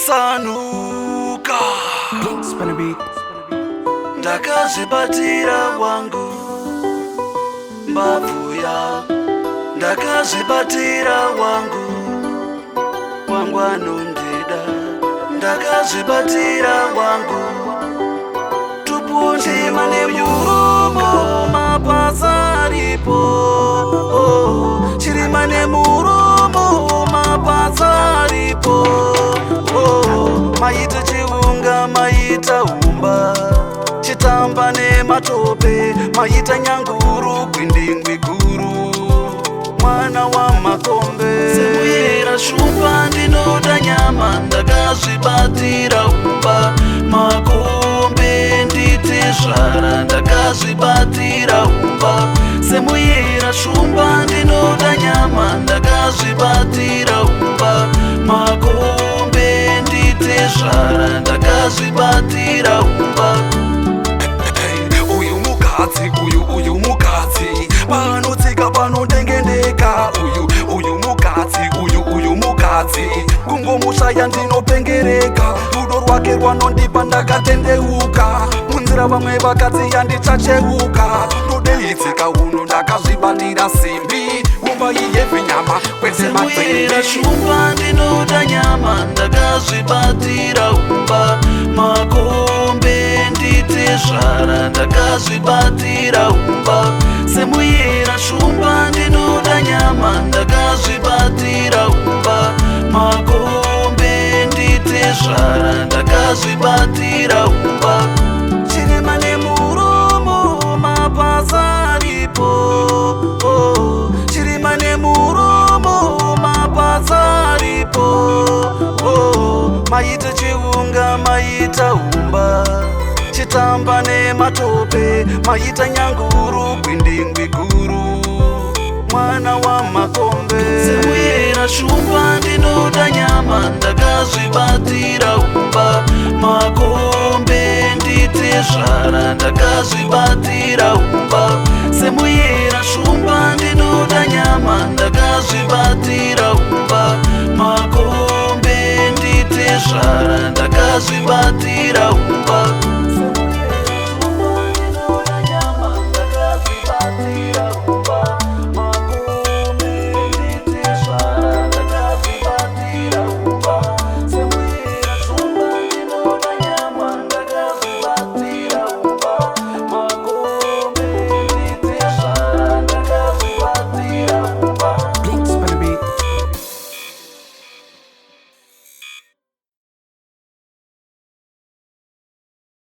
Sanuka ndakazvibatira wangu mbabvuya, ndakazvibatira wangu anondida, ndakazvibatira wangu tupundima nemurumo mapasa aripo, chirima nemurumo mapasa aripo, maita chiunga maita umba chitamba nematope, maita nyanguru kwindingwi guru mwana wa makombe. Semuyera shumba ndinoda nyama, ndakazvibatira umba makombe nditezvara, ndakazvibatira umba. Semuyera shumba ndinoda nyama, ndakazvibatira umba makombe nditezvara, ndakazvibatira umba. Uyu mukadzi panotsika panodengendeka, uyu mukadzi kungomushaya ndinopengereka, rudo rwake rwanondipa ndakatendeuka, munzira vamwe vakadzi yandichacheuka, ndodeidzika uno ndakazvibatira simbi umba iyevi nyama kwese Semuyera shumba ndinoda nyama, ndakazvibatira umba makombe nditezvara, ndakazvibatira umba. Semuyera shumba ndinoda nyama, ndakazvibatira umba makombe nditezvara, ndakazvibatira umba. Chirima nemuromo mapasa aripo, chirima nemuromo mapasa aripo, maita chiunga maita umba chitamba nematope, maita nyanguru kwindingwi guru mwana wa makombe. Semuyera shumba ndinoda nyama, ndakazvibatira umba makombe nditezvara, ndakazvibatira umba.